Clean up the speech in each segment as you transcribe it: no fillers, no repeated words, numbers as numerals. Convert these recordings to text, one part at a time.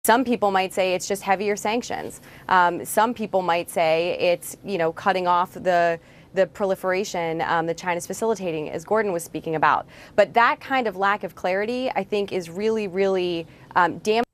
Some people might say it's just heavier sanctions. Some people might say it's, cutting off the proliferation that China's facilitating, as Gordon was speaking about. But that kind of lack of clarity, I think, is really, really damaging.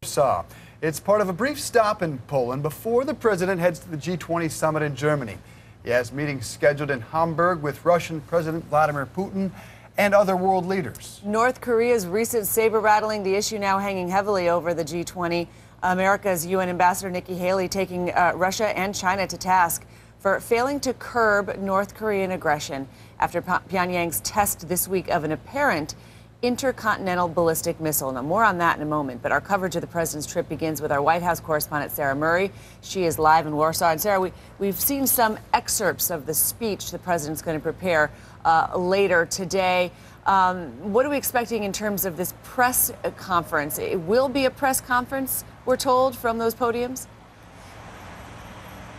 Warsaw. It's part of a brief stop in Poland before the president heads to the G20 summit in Germany. He has meetings scheduled in Hamburg with Russian President Vladimir Putin and other world leaders. North Korea's recent saber-rattling, the issue now hanging heavily over the G20. America's UN Ambassador Nikki Haley taking Russia and China to task for failing to curb North Korean aggression after Pyongyang's test this week of an apparent intercontinental ballistic missile. Now, more on that in a moment, but our coverage of the president's trip begins with our White House correspondent, Sarah Murray. She is live in Warsaw. And Sarah, we've seen some excerpts of the speech the president's going to prepare later today. What are we expecting in terms of this press conference? It will be a press conference, we're told, from those podiums?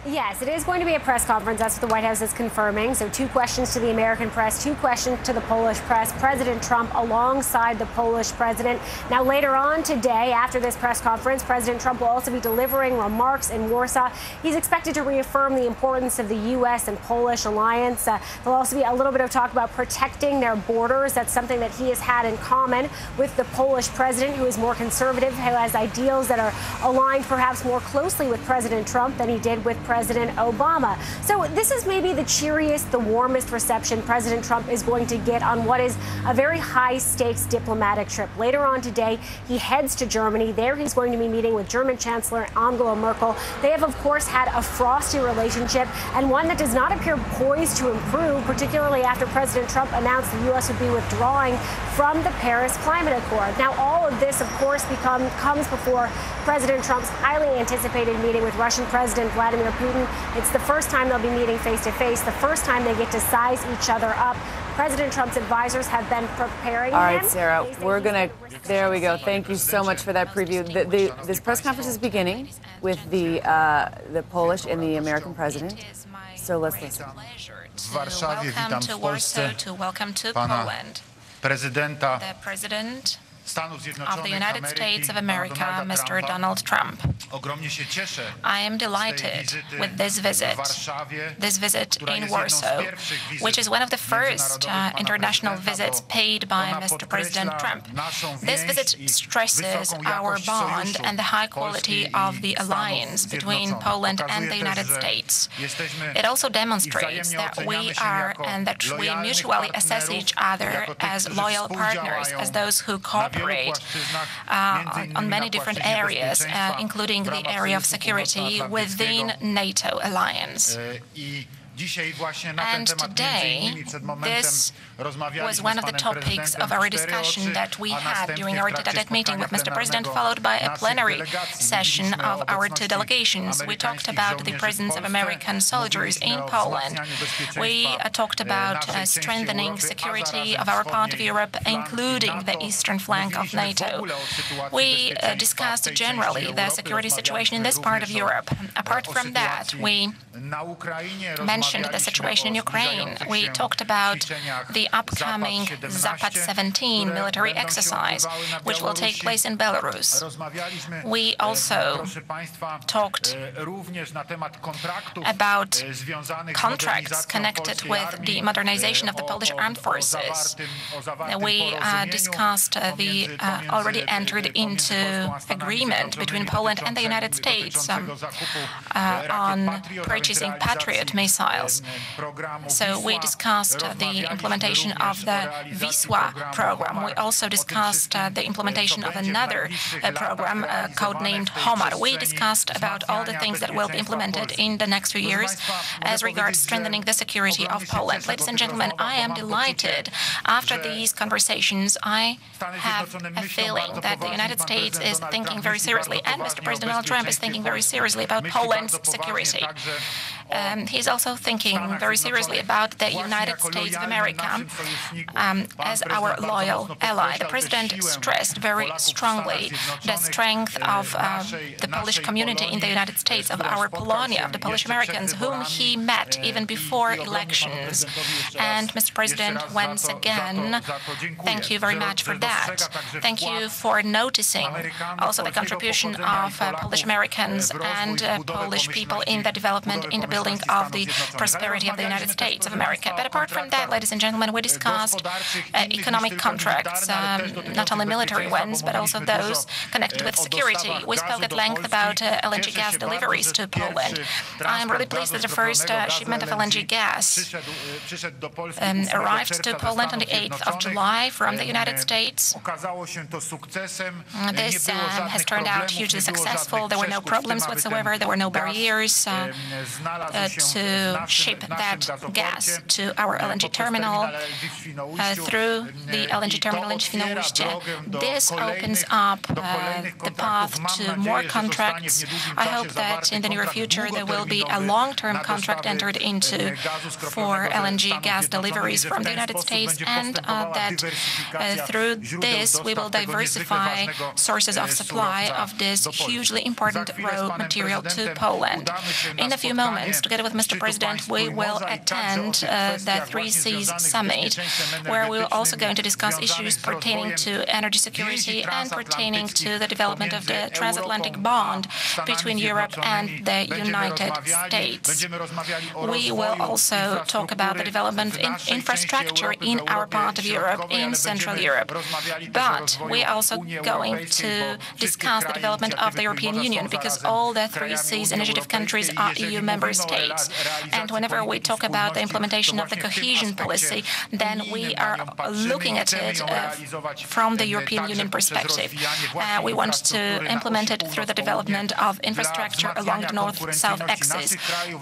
Yes, it is going to be a press conference. That's what the White House is confirming. So 2 questions to the American press, 2 questions to the Polish press. President Trump alongside the Polish president. Now, later on today, after this press conference, President Trump will also be delivering remarks in Warsaw. He's expected to reaffirm the importance of the U.S. and Polish alliance. There'll also be a little bit of talk about protecting their borders. That's something that he has had in common with the Polish president, who is more conservative, who has ideals that are aligned perhaps more closely with President Trump than he did with President Obama. So this is maybe the cheeriest, the warmest reception President Trump is going to get on what is a very high-stakes diplomatic trip. Later on today, he heads to Germany. There he's going to be meeting with German Chancellor Angela Merkel. They have, of course, had a frosty relationship and one that does not appear poised to improve, particularly after President Trump announced the U.S. would be withdrawing from the Paris Climate Accord. Now, all of this, of course, comes before President Trump's highly anticipated meeting with Russian President Vladimir Putin. It's the first time they'll be meeting face-to-face, the first time they get to size each other up. President Trump's advisors have been preparing All right, Sarah, we're going to, there we go. Thank you so much for that preview. This press conference is beginning with the Polish and the American president. So let's listen. Welcome to Warsaw, welcome to Poland. The President of the United States of America, Mr. Donald Trump. I am delighted with this visit in Warsaw, which is one of the first international visits paid by Mr. President Trump. This visit stresses our bond and the high quality of the alliance between Poland and the United States. It also demonstrates that we are and that we mutually assess each other as loyal partners, as those who cooperate on many different areas, including the area of security within NATO alliance. And today, this was one of the topics of our discussion that we had during our tete-a-tete meeting with Mr. President, followed by a plenary session of our 2 delegations. We talked about the presence of American soldiers in Poland. We talked about strengthening security of our part of Europe, including the eastern flank of NATO. We discussed generally the security situation in this part of Europe. Apart from that, we mentioned the situation in Ukraine. We talked about the upcoming Zapad 17 military exercise, which will take place in Belarus. We also talked about contracts connected with the modernization of the Polish armed forces. We discussed the already entered into agreement between Poland and the United States on purchasing Patriot missiles. So we discussed the implementation of the Wisła program. We also discussed the implementation of another program codenamed Homar. We discussed about all the things that will be implemented in the next few years as regards strengthening the security of Poland. Ladies and gentlemen, I am delighted. After these conversations, I have a feeling that the United States is thinking very seriously, and Mr. President Donald Trump is thinking very seriously about Poland's security. He's also thinking very seriously about the United States of America as our loyal ally. The President stressed very strongly the strength of the Polish community in the United States, of our Polonia, of the Polish Americans, whom he met even before elections. And Mr. President, once again, thank you very much for that. Thank you for noticing also the contribution of Polish Americans and Polish people in the development, in the building of the prosperity of the United States of America. But apart from that, ladies and gentlemen, we discussed economic contracts, not only military ones, but also those connected with security. We spoke at length about LNG gas deliveries to Poland. I am really pleased that the first shipment of LNG gas arrived to Poland on the 8th of July from the United States. This has turned out hugely successful. There were no problems whatsoever. There were no barriers to ship that gas to our LNG terminal through the LNG terminal in Świnoujście. This opens up the path to more contracts. I hope that in the near future there will be a long-term contract entered into for LNG gas deliveries from the United States, and that through this we will diversify sources of supply of this hugely important raw material to Poland. In a few moments, together with Mr. President, we will attend the Three Seas Summit, where we are also going to discuss issues pertaining to energy security and pertaining to the development of the transatlantic bond between Europe and the United States. We will also talk about the development of infrastructure in our part of Europe, in Central Europe. But we are also going to discuss the development of the European Union, because all the Three Seas initiative countries are EU member states. And whenever we talk about the implementation of the cohesion policy, then we are looking at it from the European Union perspective. We want to implement it through the development of infrastructure along the north-south axis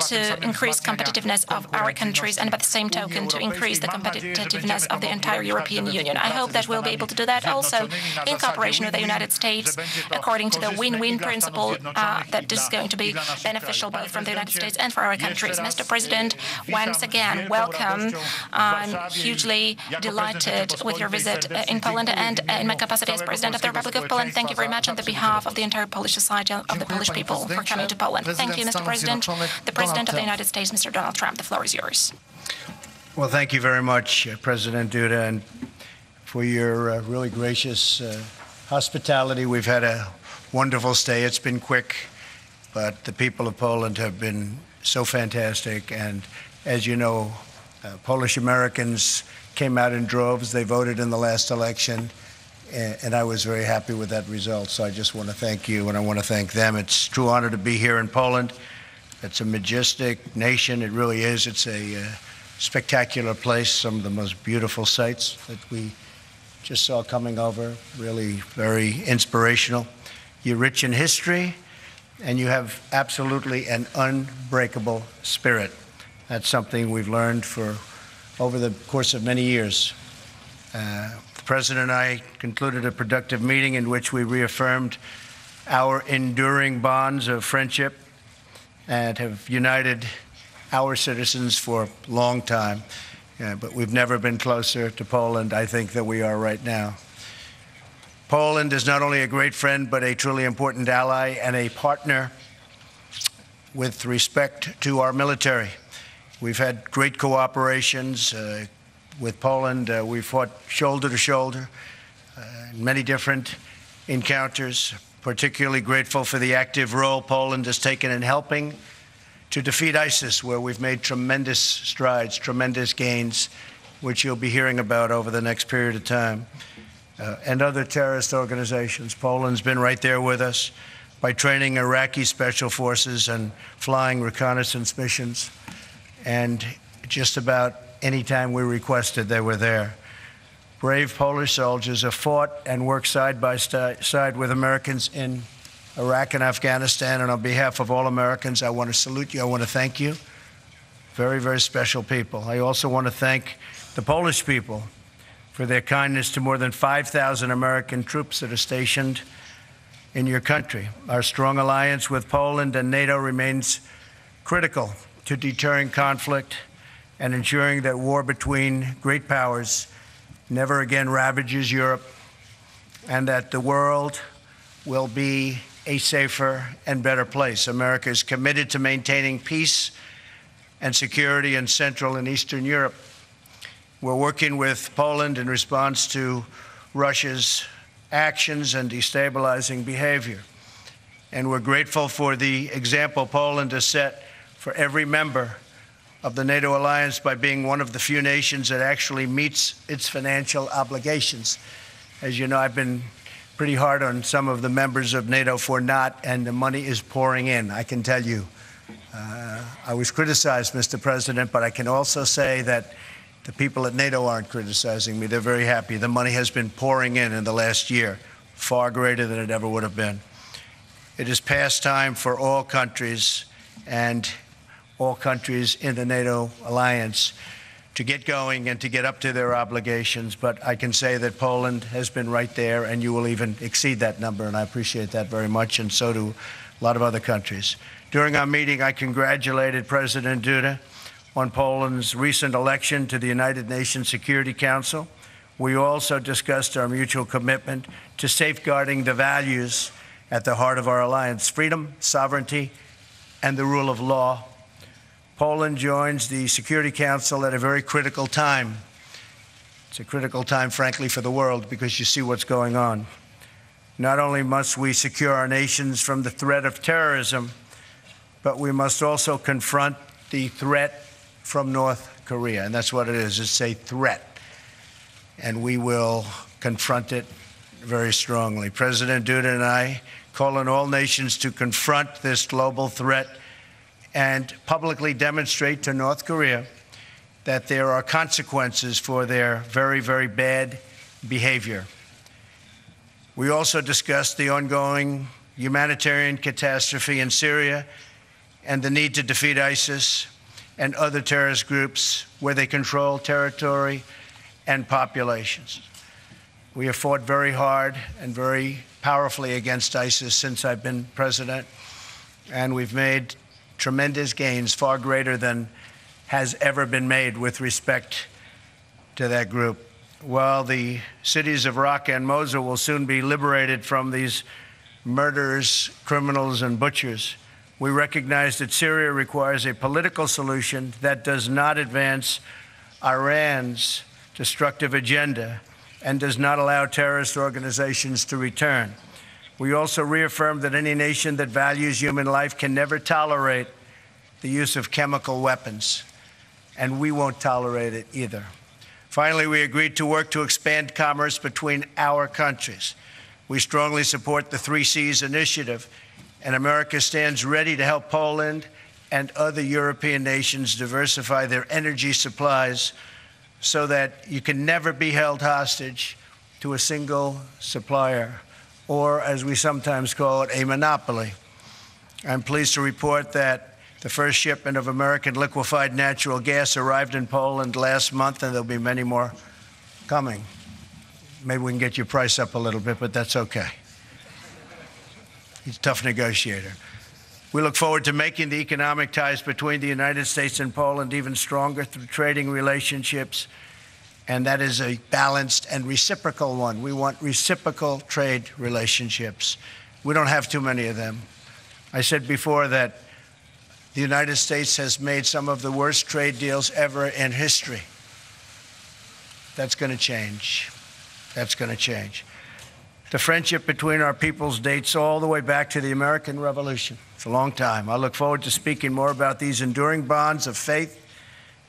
to increase competitiveness of our countries, and by the same token to increase the competitiveness of the entire European Union. I hope that we'll be able to do that also in cooperation with the United States, according to the win-win principle, that this is going to be beneficial both from the United States and for our countries. Mr. President, once again, welcome. I'm hugely delighted with your visit in Poland, and in my capacity as President of the Republic of Poland, thank you very much on the behalf of the entire Polish society, of the Polish people, for coming to Poland. Thank you, Mr. President. The President of the United States, Mr. Donald Trump, the floor is yours. Well, thank you very much, President Duda, and for your really gracious hospitality. We've had a wonderful stay. It's been quick, but the people of Poland have been so fantastic. And as you know, Polish Americans came out in droves. They voted in the last election, and I was very happy with that result. So I just want to thank you, and I want to thank them. It's a true honor to be here in Poland. It's a majestic nation. It really is. It's a spectacular place, some of the most beautiful sights that we just saw coming over, really very inspirational. You're rich in history, and you have absolutely an unbreakable spirit. That's something we've learned for over the course of many years. The President and I concluded a productive meeting in which we reaffirmed our enduring bonds of friendship and have united our citizens for a long time. But we've never been closer to Poland, I think, than we are right now. Poland is not only a great friend, but a truly important ally and a partner with respect to our military. We've had great cooperations with Poland. We fought shoulder to shoulder in many different encounters. Particularly grateful for the active role Poland has taken in helping to defeat ISIS, where we've made tremendous strides, tremendous gains, which you'll be hearing about over the next period of time, and other terrorist organizations. Poland's been right there with us by training Iraqi special forces and flying reconnaissance missions. And just about any time we requested, they were there. Brave Polish soldiers have fought and worked side by side with Americans in Iraq and Afghanistan, and on behalf of all Americans, I want to salute you. I want to thank you. Very, very special people. I also want to thank the Polish people for their kindness to more than 5,000 American troops that are stationed in your country. Our strong alliance with Poland and NATO remains critical to deterring conflict and ensuring that war between great powers never again ravages Europe, and that the world will be a safer and better place. America is committed to maintaining peace and security in Central and Eastern Europe. We're working with Poland in response to Russia's actions and destabilizing behavior. And we're grateful for the example Poland has set for every member of the NATO alliance by being one of the few nations that actually meets its financial obligations. As you know, I've been pretty hard on some of the members of NATO for not, and the money is pouring in, I can tell you. I was criticized, Mr. President, but I can also say that the people at NATO aren't criticizing me. They're very happy. The money has been pouring in the last year, far greater than it ever would have been. It is past time for all countries and all countries in the NATO alliance to get going and to get up to their obligations. But I can say that Poland has been right there, and you will even exceed that number, and I appreciate that very much, and so do a lot of other countries. During our meeting, I congratulated President Duda on Poland's recent election to the United Nations Security Council. We also discussed our mutual commitment to safeguarding the values at the heart of our alliance: freedom, sovereignty, and the rule of law. Poland joins the Security Council at a very critical time. It's a critical time, frankly, for the world, because you see what's going on. Not only must we secure our nations from the threat of terrorism, but we must also confront the threat from North Korea. And that's what it is. It's a threat. And we will confront it very strongly. President Duda and I call on all nations to confront this global threat and publicly demonstrate to North Korea that there are consequences for their very, very bad behavior. We also discussed the ongoing humanitarian catastrophe in Syria and the need to defeat ISIS and other terrorist groups where they control territory and populations. We have fought very hard and very powerfully against ISIS since I've been president, and we've made tremendous gains, far greater than has ever been made with respect to that group. While the cities of Raqqa and Mosul will soon be liberated from these murderers, criminals, and butchers, we recognize that Syria requires a political solution that does not advance Iran's destructive agenda and does not allow terrorist organizations to return. We also reaffirm that any nation that values human life can never tolerate the use of chemical weapons, and we won't tolerate it either. Finally, we agreed to work to expand commerce between our countries. We strongly support the 3 Cs initiative, and America stands ready to help Poland and other European nations diversify their energy supplies so that you can never be held hostage to a single supplier, or as we sometimes call it, a monopoly. I'm pleased to report that the first shipment of American liquefied natural gas arrived in Poland last month, and there'll be many more coming. Maybe we can get your price up a little bit, but that's okay. He's a tough negotiator. We look forward to making the economic ties between the United States and Poland even stronger through trading relationships, and that is a balanced and reciprocal one. We want reciprocal trade relationships. We don't have too many of them. I said before that the United States has made some of the worst trade deals ever in history. That's going to change. That's going to change. The friendship between our peoples dates all the way back to the American Revolution. It's a long time. I look forward to speaking more about these enduring bonds of faith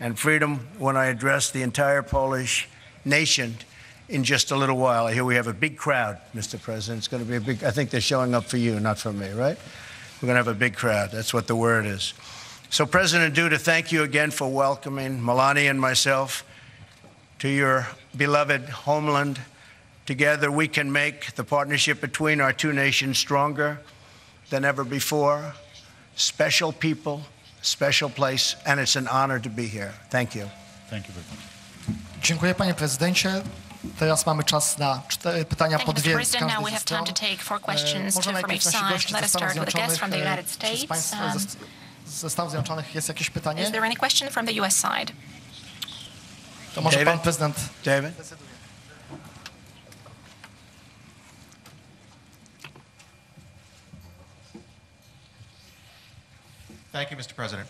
and freedom when I address the entire Polish nation in just a little while. I hear we have a big crowd, Mr. President. It's going to be a big, I think they're showing up for you, not for me, right? We're going to have a big crowd. That's what the word is. So, President Duda, thank you again for welcoming Melania and myself to your beloved homeland. Together, we can make the partnership between our 2 nations stronger than ever before. Special people, special place, and it's an honor to be here. Thank you. Thank you very much. Dziękuję, panie prezydencie. Teraz mamy czas na pytania po 2 z każdej Now we have time to take 4 questions, 2 from each side. Let us start with a guest from the United States. ze Stanów Zjednoczonych jest jakieś pytanie? Is there any question from the US side? To może pan prezydent. David? Thank you, Mr. President.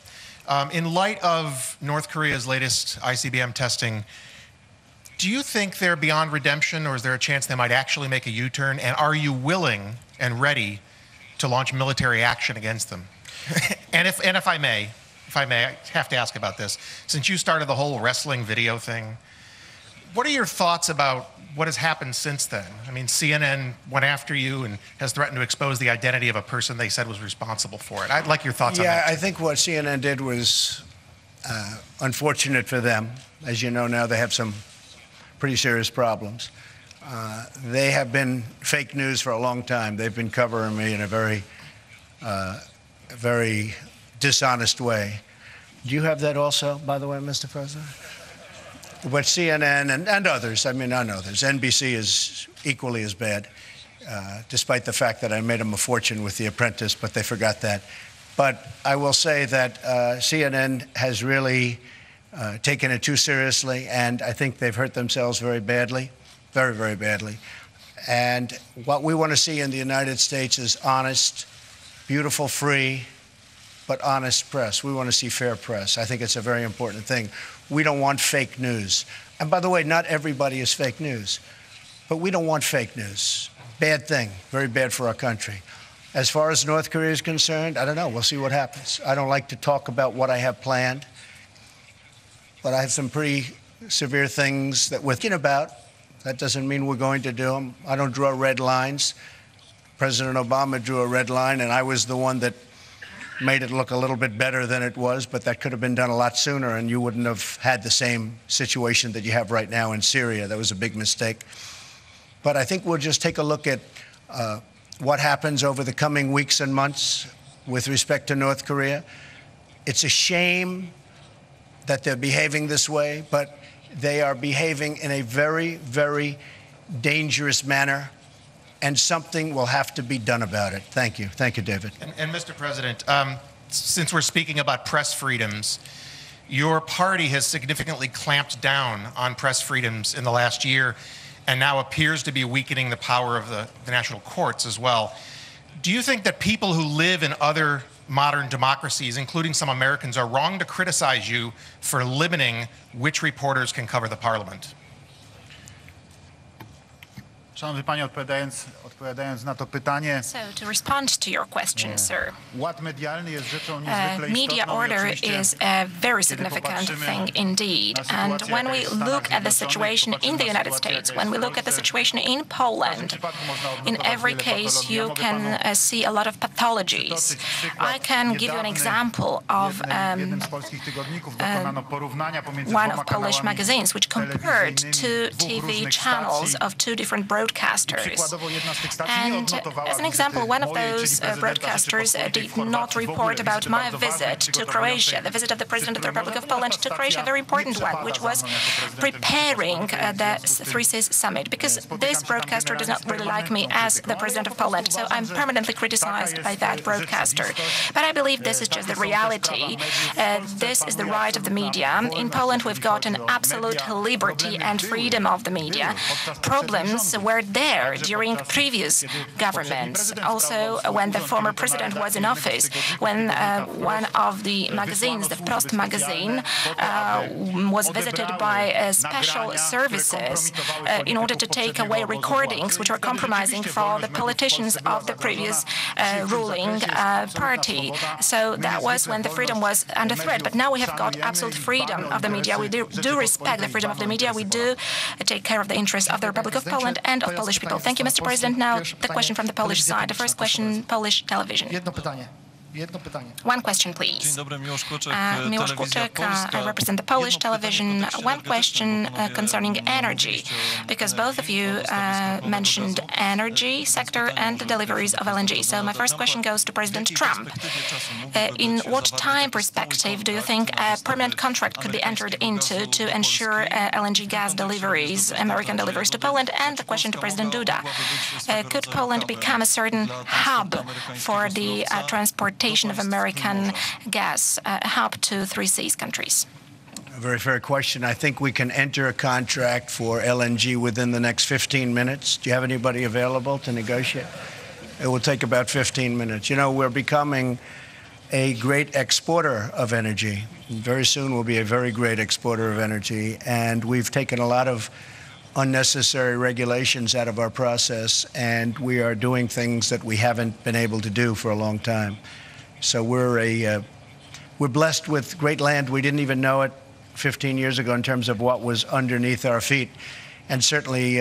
In light of North Korea's latest ICBM testing, do you think they're beyond redemption, or is there a chance they might actually make a U-turn? And are you willing and ready to launch military action against them? and if I may, I have to ask about this. Since you started the whole wrestling video thing, what are your thoughts about what has happened since then? I mean, CNN went after you and has threatened to expose the identity of a person they said was responsible for it. I'd like your thoughts on that. Yeah, I think what CNN did was unfortunate for them. As you know now, they have some pretty serious problems. They have been fake news for a long time. They've been covering me in a very dishonest way. Do you have that also, by the way, Mr. President? But CNN and others, I mean, not others, NBC is equally as bad, despite the fact that I made them a fortune with The Apprentice, but they forgot that. But I will say that CNN has really taken it too seriously, and I think they've hurt themselves very badly, very, very badly. And what we want to see in the United States is honest, beautiful, free, but honest press. We want to see fair press. I think it's a very important thing. We don't want fake news. And by the way, not everybody is fake news, but we don't want fake news. Bad thing, very bad for our country. As far as North Korea is concerned, I don't know. We'll see what happens. I don't like to talk about what I have planned, but I have some pretty severe things that we're thinking about. That doesn't mean we're going to do them. I don't draw red lines. President Obama drew a red line, and I was the one that made it look a little bit better than it was, but that could have been done a lot sooner, and you wouldn't have had the same situation that you have right now in Syria. That was a big mistake. But I think we'll just take a look at what happens over the coming weeks and months with respect to North Korea. It's a shame that they're behaving this way, but they are behaving in a very, very dangerous manner, and something will have to be done about it. Thank you. Thank you, David. And Mr. President, since we're speaking about press freedoms, your party has significantly clamped down on press freedoms in the last year and now appears to be weakening the power of the national courts as well. Do you think that people who live in other modern democracies, including some Americans, are wrong to criticize you for limiting which reporters can cover the parliament? Szanowny Panie, odpowiadając na to pytanie. So to respond to your question, sir, Ład medialny jest rzeczą niezwykle media istotną order i oczywiście, is a very significant thing indeed. And when we look at the situation in the United States, when we look at the situation in Poland, in every case you can see a lot of pathologies. I can give you an example of one of Polish magazines which compared two TV channels of two different broadcasters. And as an example, one of those broadcasters did not report about my visit to Croatia, the visit of the President of the Republic of Poland to Croatia, a very important one, which was preparing the Three Seas Summit, because this broadcaster does not really like me as the President of Poland, so I'm permanently criticized by that broadcaster. But I believe this is just the reality. This is the right of the media. In Poland, we've got an absolute liberty and freedom of the media. Problems were there during previous governments. Also, when the former president was in office, when one of the magazines, the Wprost magazine, was visited by special services in order to take away recordings which were compromising for the politicians of the previous ruling party. So that was when the freedom was under threat. But now we have got absolute freedom of the media. We do respect the freedom of the media. We do take care of the interests of the Republic of Poland and of Polish people. Thank you, Mr. President. Now the question from the Polish side. The first question, Polish television. One question, please. Miłosz Kuczek, I represent the Polish television. One question concerning energy, because both of you mentioned energy sector and the deliveries of LNG. So my first question goes to President Trump. In what time perspective do you think a permanent contract could be entered into to ensure LNG gas deliveries, American deliveries to Poland? And the question to President Duda. Could Poland become a certain hub for the transportation allocation of American gas, a hub to 3 Seas countries? A very fair question. I think we can enter a contract for LNG within the next 15 minutes. Do you have anybody available to negotiate? It will take about 15 minutes. You know, we're becoming a great exporter of energy. Very soon we'll be a very great exporter of energy, and we've taken a lot of unnecessary regulations out of our process, and we are doing things that we haven't been able to do for a long time. So we're blessed with great land. We didn't even know it 15 years ago in terms of what was underneath our feet, and certainly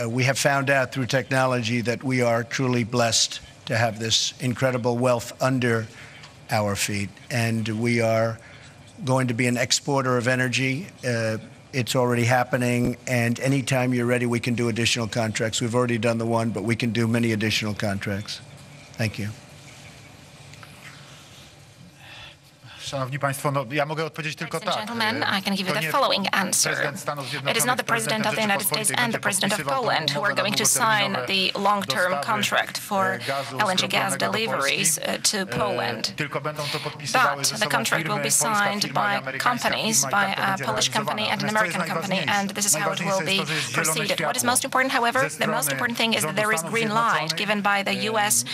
we have found out through technology that we are truly blessed to have this incredible wealth under our feet, and we are going to be an exporter of energy. It's already happening, and anytime you're ready, we can do additional contracts. We've already done the one, but we can do many additional contracts. Thank you. Szanowni Państwo, no, ja mogę odpowiedzieć tylko tak. Gentlemen, I can give you the following answer. It is not the President of the United States and the President of Poland who are going to sign the long-term contract for LNG gas deliveries to Poland. But the contract will be signed by companies, by a Polish company and an American company, and this is how it will be proceeded. What is most important, however, the most important thing is that there is green light given by the U.S.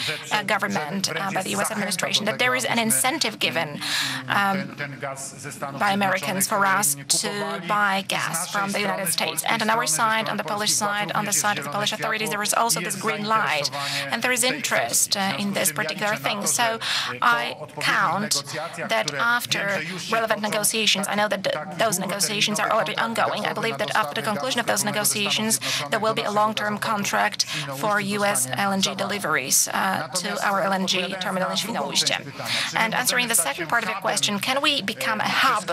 government, by the U.S. administration, that there is an incentive given by Americans for us to buy gas from the United States. And on our side, on the Polish side, on the side of the Polish authorities, there is also this green light, and there is interest in this particular thing. So I count that after relevant negotiations, I know that those negotiations are already ongoing. I believe that after the conclusion of those negotiations, there will be a long-term contract for U.S. LNG deliveries to our LNG terminal in Świnoujście. And answering the second part of your question, can we become a hub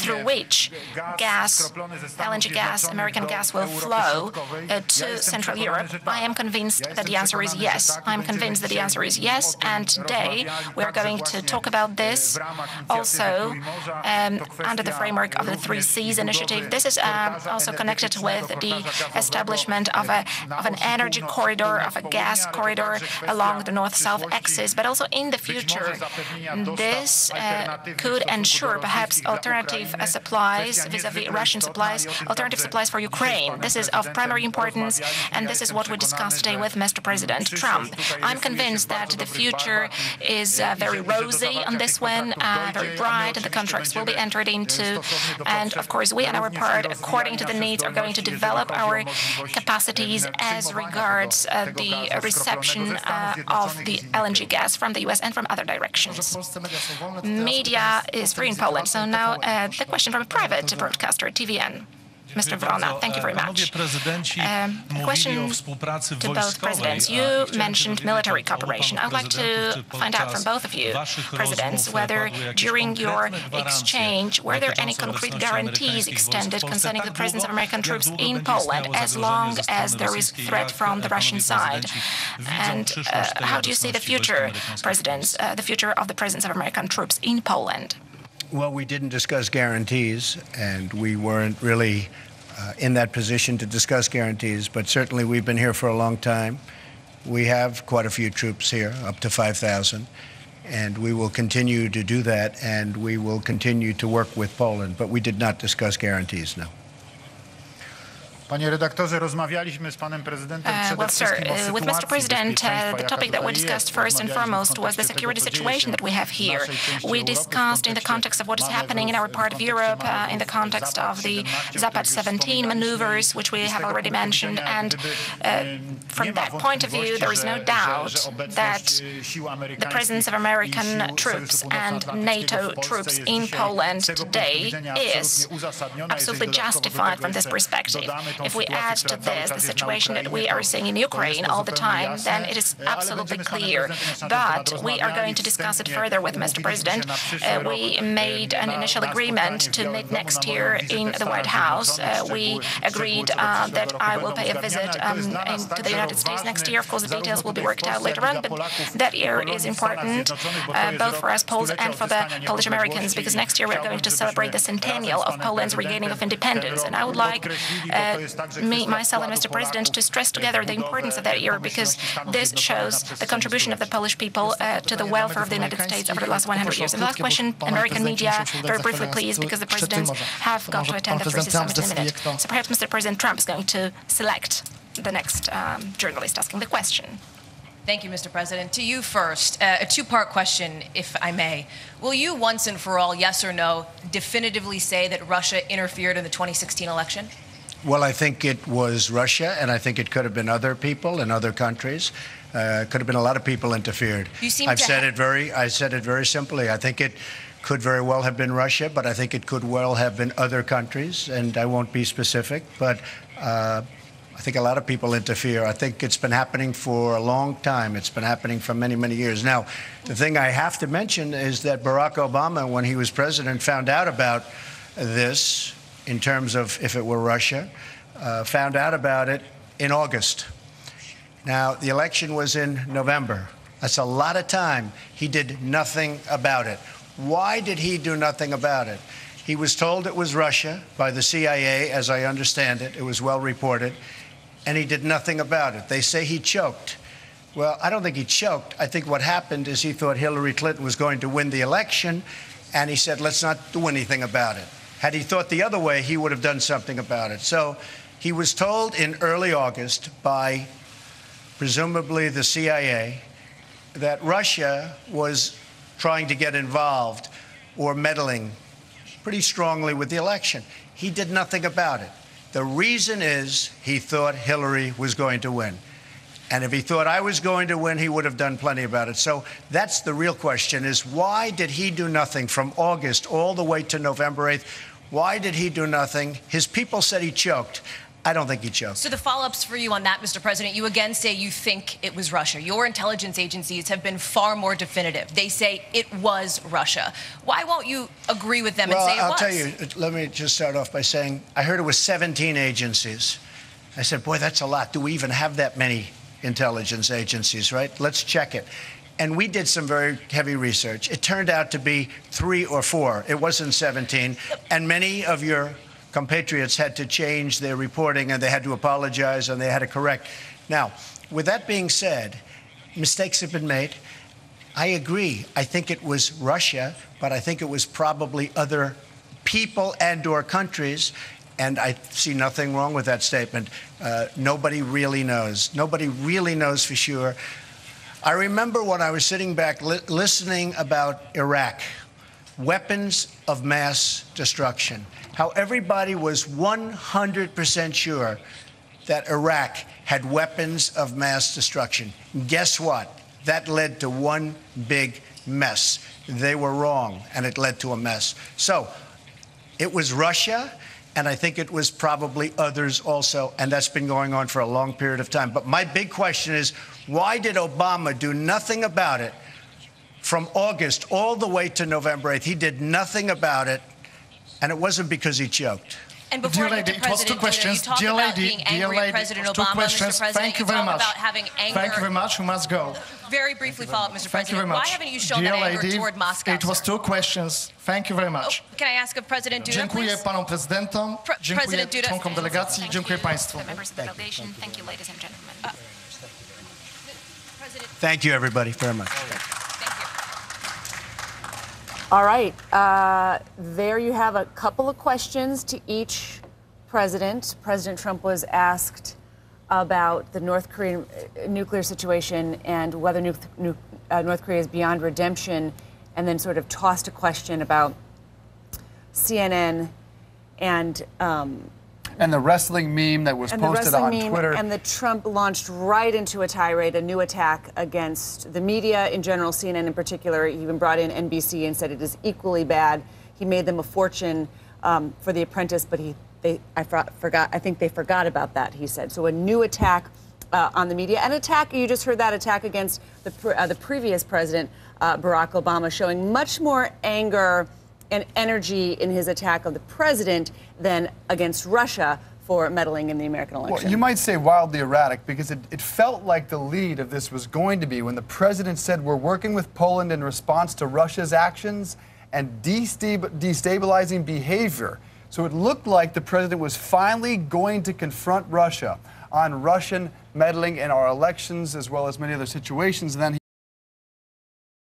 through which gas, LNG gas, American gas will flow to Central Europe? I am convinced that the answer is yes. I'm convinced that the answer is yes, and today we're going to talk about this also under the framework of the 3 Seas initiative. This is also connected with the establishment of an energy corridor, of a gas corridor along the north-south axis, but also in the future this could ensure perhaps alternative supplies vis-à-vis Russian supplies, alternative supplies for Ukraine. This is of primary importance, and this is what we discussed today with Mr. President Trump. I'm convinced that the future is very rosy on this one, very bright, and the contracts will be entered into. And of course, we on our part, according to the needs, are going to develop our capacities as regards the reception of the LNG gas from the U.S. and from other directions. Media is free in Poland. So now the question from a private broadcaster, TVN. Mr. Vrona, thank you very much. A question to both presidents. You mentioned military cooperation. I would like to find out from both of you, presidents, whether during your exchange, were there any concrete guarantees extended concerning the presence of American troops in Poland as long as there is threat from the Russian side? And how do you see the future, presidents, the future of the presence of American troops in Poland? Well, we didn't discuss guarantees, and we weren't really in that position to discuss guarantees, but certainly we've been here for a long time. We have quite a few troops here, up to 5,000, and we will continue to do that, and we will continue to work with Poland, but we did not discuss guarantees, no. Panie redaktorze, rozmawialiśmy z panem prezydentem Well, sir, with Mr. President, the topic that we discussed first and foremost was the security situation that we have here. We discussed in the context of what is happening in our part of Europe, in the context of the Zapad 17 maneuvers, which we have already mentioned, and from that point of view, there is no doubt that the presence of American troops and NATO troops in Poland today is absolutely justified from this perspective. If we add to this the situation that we are seeing in Ukraine all the time, then it is absolutely clear. But we are going to discuss it further with Mr. President. We made an initial agreement to meet next year in the White House. We agreed that I will pay a visit to the United States next year. Of course, the details will be worked out later on, but that year is important both for us Poles and for the Polish Americans, because next year we're going to celebrate the centennial of Poland's regaining of independence. And I would like me, myself, and Mr. President to stress together the importance of that year, because this shows the contribution of the Polish people to the welfare of the United States over the last 100 years. And the last question, American media, very briefly, please, because the presidents have got to attend the First Summit in a minute. So perhaps Mr. President Trump is going to select the next journalist asking the question. Thank you, Mr. President. To you first, a two-part question, if I may. Will you once and for all, yes or no, definitively say that Russia interfered in the 2016 election? Well, I think it was Russia, and I think it could have been other people in other countries. Could have been a lot of people interfered. I said it very simply. I think it could very well have been Russia, but I think it could well have been other countries, and I won't be specific, but I think a lot of people interfere. I think it's been happening for a long time. It's been happening for many, many years. Now, the thing I have to mention is that Barack Obama, when he was president, found out about this in terms of if it were Russia, found out about it in August. Now, the election was in November. That's a lot of time. He did nothing about it. Why did he do nothing about it? He was told it was Russia by the CIA, as I understand it. It was well reported. And he did nothing about it. They say he choked. Well, I don't think he choked. I think what happened is he thought Hillary Clinton was going to win the election, and he said, let's not do anything about it. Had he thought the other way, he would have done something about it. So he was told in early August by presumably the CIA that Russia was trying to get involved or meddling pretty strongly with the election. He did nothing about it. The reason is he thought Hillary was going to win. And if he thought I was going to win, he would have done plenty about it. So that's the real question, is why did he do nothing from August all the way to November 8th? Why did he do nothing? His people said he choked. I don't think he choked. So the follow-ups for you on that, Mr. President, you again say you think it was Russia. Your intelligence agencies have been far more definitive. They say it was Russia. Why won't you agree with them and say it was? Well, I'll tell you, let me just start off by saying, I heard it was 17 agencies. I said, boy, that's a lot. Do we even have that many intelligence agencies, right? Let's check it. And we did some very heavy research. It turned out to be 3 or 4. It wasn't 17. And many of your compatriots had to change their reporting, and they had to apologize, and they had to correct. Now, with that being said, mistakes have been made. I agree. I think it was Russia, but I think it was probably other people and or countries, and I see nothing wrong with that statement. Nobody really knows. Nobody really knows for sure. I remember when I was sitting back listening about Iraq, weapons of mass destruction, how everybody was 100% sure that Iraq had weapons of mass destruction. Guess what? That led to one big mess. They were wrong, and it led to a mess. So it was Russia, and I think it was probably others also, and that's been going on for a long period of time. But my big question is, why did Obama do nothing about it from August all the way to November 8th? He did nothing about it. And it wasn't because he choked. And before I get to President Duda, you talk about being angry at President Obama, Mr. President. Thank you very much. About having anger. Thank you very much. We must go. Very briefly follow up, Mr. President. Thank you very much. Why haven't you shown that anger toward Moscow? It was 2 questions. Thank you very much. Can I ask of President Duda, Dziękuję please? panom prezydentom, dziękuję członkom delegacji, dziękuję państwu. Thank you, ladies and gentlemen. Thank you, everybody, very much. All right. There you have a couple of questions to each president. President Trump was asked about the North Korean nuclear situation and whether North Korea is beyond redemption, and then sort of tossed a question about CNN and the wrestling meme that was posted on Twitter. And the Trump launched right into a tirade, a new attack against the media in general, CNN in particular. He even brought in NBC and said it is equally bad. He made them a fortune for The Apprentice, but I think they forgot about that, he said. So a new attack on the media. An attack, you just heard that attack against the previous president, Barack Obama, showing much more anger and energy in his attack of the president than against Russia for meddling in the American election. Well, you might say wildly erratic, because it felt like the lead of this was going to be when the president said we're working with Poland in response to Russia's actions and destabilizing behavior So it looked like the president was finally going to confront Russia on Russian meddling in our elections as well as many other situations. And then